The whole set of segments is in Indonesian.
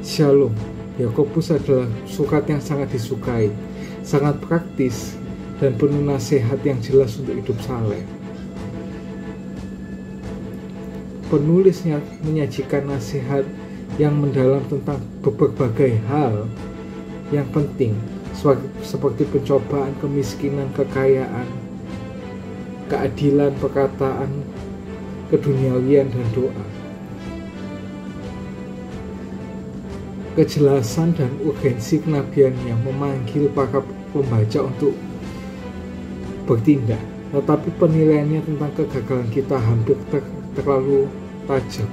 Shalom. Yakobus adalah surat yang sangat disukai, sangat praktis, dan penuh nasihat yang jelas untuk hidup saleh. Penulisnya menyajikan nasihat yang mendalam tentang berbagai hal yang penting, seperti pencobaan, kemiskinan, kekayaan, keadilan, perkataan, keduniawian, dan doa. Kejelasan dan urgensi kenabiannya memanggil para pembaca untuk bertindak, tetapi penilaiannya tentang kegagalan kita hampir terlalu tajam.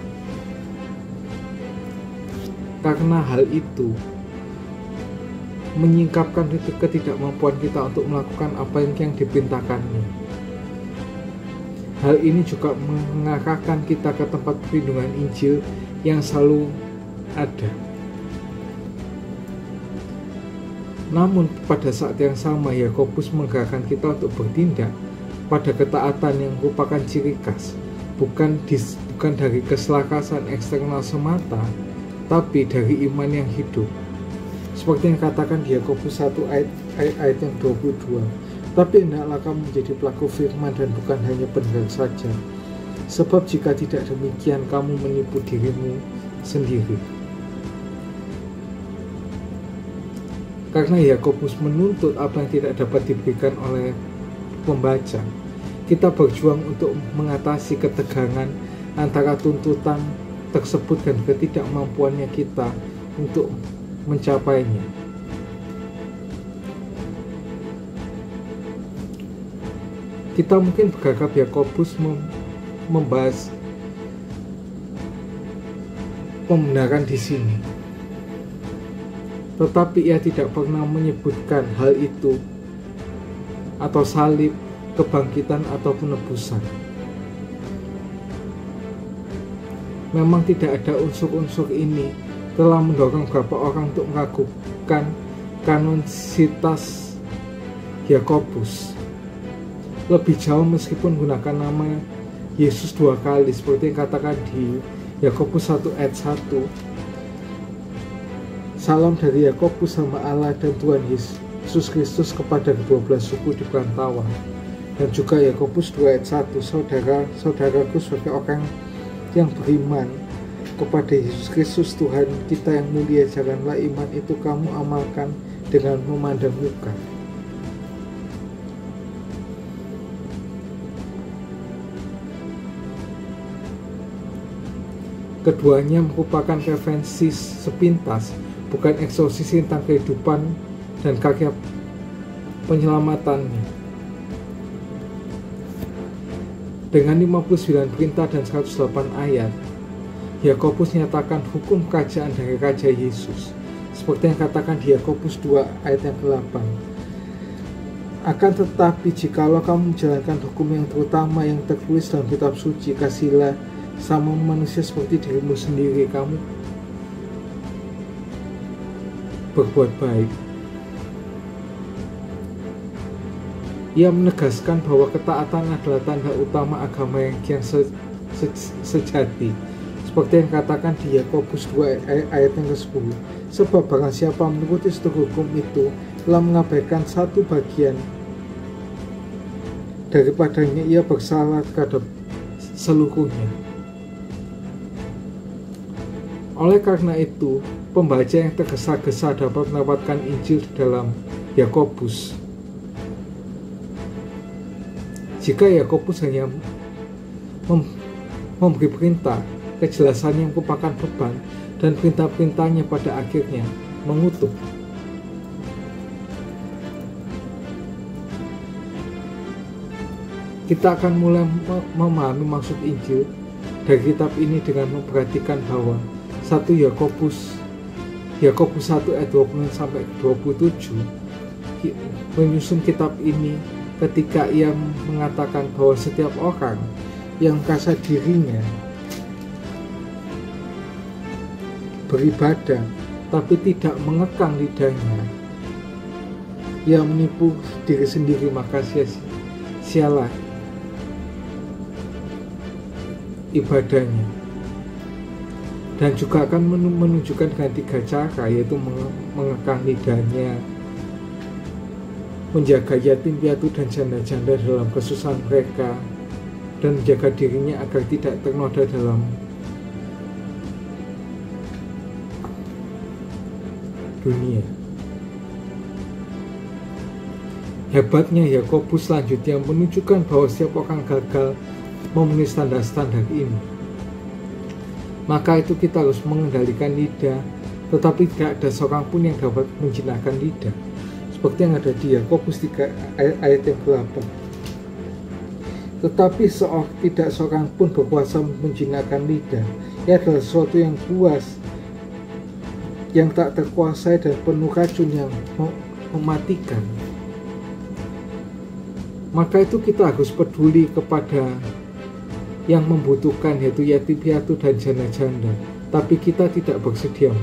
Karena hal itu menyingkapkan ketidakmampuan kita untuk melakukan apa yang diperintahkannya. Hal ini juga mengarahkan kita ke tempat perlindungan Injil yang selalu ada. Namun pada saat yang sama, Yakobus menggerakkan kita untuk bertindak pada ketaatan yang merupakan ciri khas, bukan dari keselakasan eksternal semata, tapi dari iman yang hidup. Seperti yang katakan di Yakobus 1 ayat yang 22, tapi hendaklah kamu menjadi pelaku firman dan bukan hanya pendengar saja, sebab jika tidak demikian kamu menipu dirimu sendiri. Karena Yakobus menuntut apa yang tidak dapat diberikan oleh pembaca, kita berjuang untuk mengatasi ketegangan antara tuntutan tersebut dan ketidakmampuannya kita untuk mencapainya. Kita mungkin berharap Yakobus membahas pembenaran di sini, tetapi ia tidak pernah menyebutkan hal itu atau salib, kebangkitan, atau penebusan. Memang tidak ada unsur-unsur ini telah mendorong beberapa orang untuk meragukan kanonisitas Yakobus. Lebih jauh, meskipun menggunakan nama Yesus 2 kali seperti katakan di Yakobus 1 ayat 1, salam dari Yakobus sama Allah dan Tuhan Yesus Kristus kepada kedua belas suku di perantauan. Dan juga Yakobus 2 ayat 1, saudaraku sebagai orang yang beriman kepada Yesus Kristus Tuhan kita yang mulia, janganlah iman itu kamu amalkan dengan memandang muka. Keduanya merupakan referensi sepintas, bukan eksorsis tentang kehidupan dan karya penyelamatannya. Dengan 59 perintah dan 108 ayat, Yakobus menyatakan hukum kerajaan dari Raja Yesus, seperti yang katakan di Yakobus 2 ayat yang ke-8. Akan tetapi jikalau kamu menjalankan hukum yang terutama yang tertulis dalam kitab suci, kasihlah sama manusia seperti dirimu sendiri, kamu berbuat baik. Ia menegaskan bahwa ketaatan adalah tanda utama agama yang sejati, seperti yang katakan di Yakobus 2 ayat yang ke-10. Sebab barang siapa menuruti seluruh hukum itu telah mengabaikan satu bagian daripadanya, ia bersalah terhadap seluruhnya. Oleh karena itu, pembaca yang tergesa-gesa dapat mendapatkan Injil di dalam Yakobus. Jika Yakobus hanya memberi perintah, kejelasannya merupakan beban, dan perintah-perintahnya pada akhirnya mengutuk. Kita akan mulai memahami maksud Injil dari kitab ini dengan memperhatikan bahwa 1 Yakobus 1 ayat 20 sampai 27 menyusun kitab ini ketika ia mengatakan bahwa setiap orang yang merasa dirinya beribadah tapi tidak mengekang lidahnya, ia menipu diri sendiri, maka sia-sialah ibadahnya. dan juga akan menunjukkan dengan 3 cara, yaitu mengekang lidahnya, menjaga yatim piatu dan janda-janda dalam kesusahan mereka, dan menjaga dirinya agar tidak ternoda dalam dunia. Hebatnya Yakobus selanjutnya menunjukkan bahwa setiap orang gagal memenuhi standar-standar ini. Maka itu kita harus mengendalikan lidah, tetapi tidak ada seorang pun yang dapat menjinakkan lidah, seperti yang ada di Yakobus 3 ayat yang ke-8. Tetapi tidak seorang pun berkuasa menjinakkan lidah. Ia adalah sesuatu yang buas, yang tak terkuasai dan penuh racun yang mematikan. Maka itu kita harus peduli kepada yang membutuhkan, yaitu yatim piatu dan janda-janda, tapi kita tidak bersedia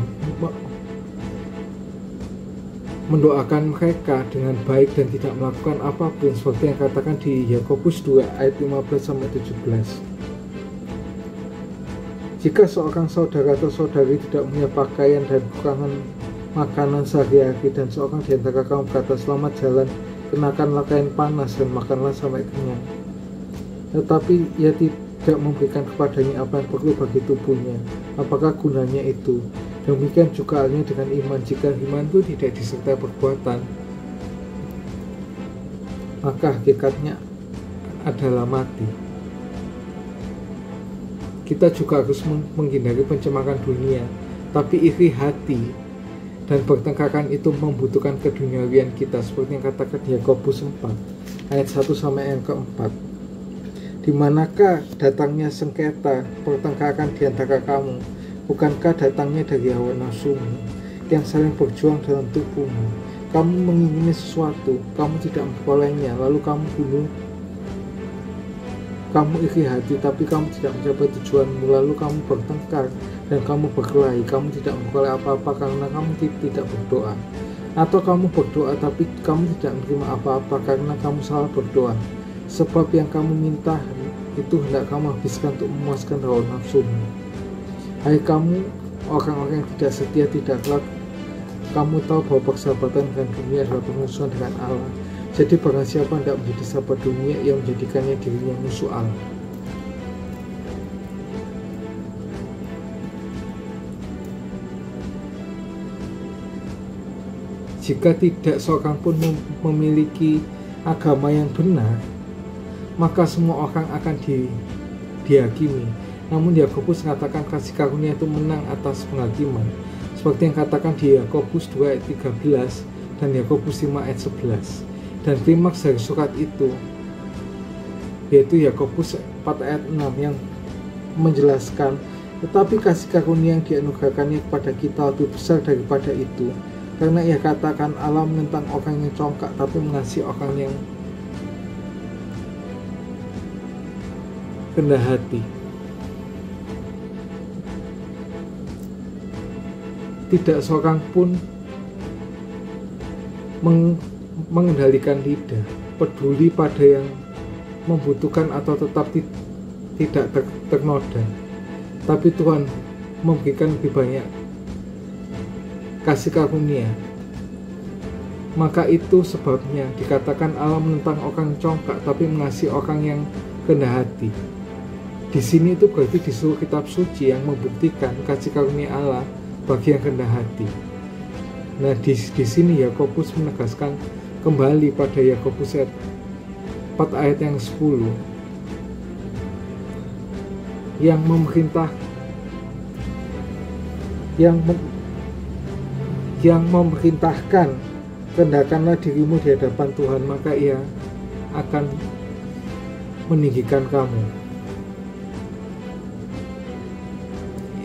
mendoakan mereka dengan baik dan tidak melakukan apapun, seperti yang katakan di Yakobus 2 ayat 15-17. Jika seorang saudara atau saudari tidak punya pakaian dan kekurangan makanan sehari-hari, dan seorang di antara kamu berkata, selamat jalan, kenakanlah kain panas dan makanlah sampai kenyang, tetapi ia tidak memberikan kepadanya apa yang perlu bagi tubuhnya, apakah gunanya itu? Demikian juga halnya dengan iman. Jika iman itu tidak disertai perbuatan, maka hakikatnya adalah mati. Kita juga harus menghindari pencemaran dunia, tapi iri hati dan pertengkaran itu membutuhkan keduniawian kita, seperti yang katakan Yakobus 4 ayat 1 sampai yang ke-4. Di manakah datangnya sengketa pertengkaran di antara kamu? Bukankah datangnya dari hawa nafsumu yang saling berjuang dalam tubuhmu? Kamu mengingini sesuatu, kamu tidak memperolehnya, lalu kamu bunuh. Kamu iri hati, tapi kamu tidak mencapai tujuanmu, lalu kamu bertengkar dan kamu berkelahi. Kamu tidak memperoleh apa-apa karena kamu tidak berdoa. Atau kamu berdoa tapi kamu tidak menerima apa-apa karena kamu salah berdoa. Sebab yang kamu minta itu hendak kamu habiskan untuk memuaskan hawa nafsumu. Hai kamu orang-orang yang tidak setia, tidaklah kamu tahu bahwa persahabatan dengan dunia adalah permusuhan dengan Allah? Jadi barang siapa hendak menjadi sahabat dunia, ia menjadikannya dirinya musuh Allah. Jika tidak seorang pun memiliki agama yang benar, maka semua orang akan dihakimi. Namun Yakobus mengatakan kasih karunia itu menang atas penghakiman, seperti yang katakan di Yakobus 2 ayat 13 dan Yakobus 5 ayat 11. Dan klimaks dari surat itu yaitu Yakobus 4 ayat 6 yang menjelaskan, tetapi kasih karunia yang dianugerahkannya kepada kita lebih besar daripada itu, karena ia katakan Allah menentang orang yang congkak tapi mengasihi orang yang rendah hati. Tidak seorang pun mengendalikan lidah, peduli pada yang membutuhkan atau tetap tidak ternoda. Tapi Tuhan memberikan lebih banyak kasih karunia. Maka itu sebabnya dikatakan Allah menentang orang congkak tapi mengasihi orang yang rendah hati. Di sini itu berarti di seluruh kitab suci yang membuktikan kasih karunia Allah bagi yang rendah hati. Nah, di sini Yakobus menegaskan kembali pada Yakobus 4 ayat yang 10 yang memerintahkan, rendahkanlah dirimu di hadapan Tuhan, maka ia akan meninggikan kamu.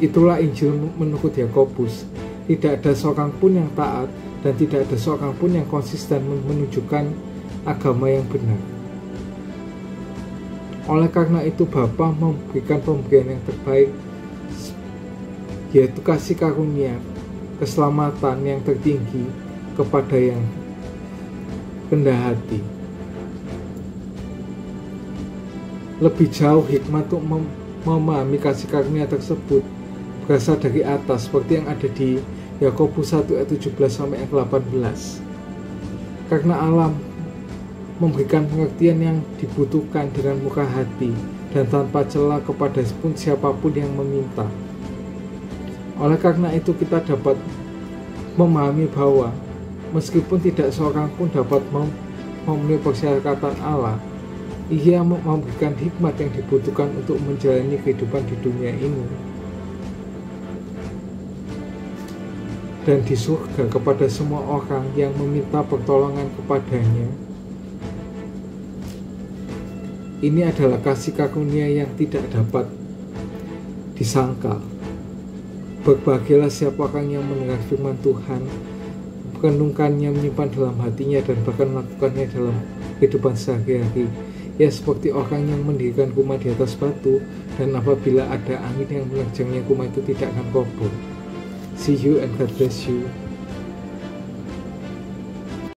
Itulah Injil menurut Yakobus. Tidak ada seorang pun yang taat dan tidak ada seorang pun yang konsisten menunjukkan agama yang benar. Oleh karena itu Bapa memberikan pemberian yang terbaik, yaitu kasih karunia, keselamatan yang tertinggi kepada yang rendah hati. Lebih jauh hikmat untuk memahami kasih karunia tersebut berasal dari atas, seperti yang ada di Yakobus 1 ayat 17 sampai ayat 18. Karena Allah memberikan pengertian yang dibutuhkan dengan murah hati dan tanpa celah kepada siapapun yang meminta. Oleh karena itu kita dapat memahami bahwa meskipun tidak seorang pun dapat memenuhi persyaratan Allah, Ia memberikan hikmat yang dibutuhkan untuk menjalani kehidupan di dunia ini dan di surga kepada semua orang yang meminta pertolongan kepadanya. Ini adalah kasih karunia yang tidak dapat disangkal. Berbahagialah siapa orang yang mendengar firman Tuhan, merenungkannya, menyimpan dalam hatinya, dan bahkan melakukannya dalam kehidupan sehari-hari. Ya, seperti orang yang mendirikan rumah di atas batu, dan apabila ada angin yang menerjangnya, rumah itu tidak akan roboh. See you and God bless you.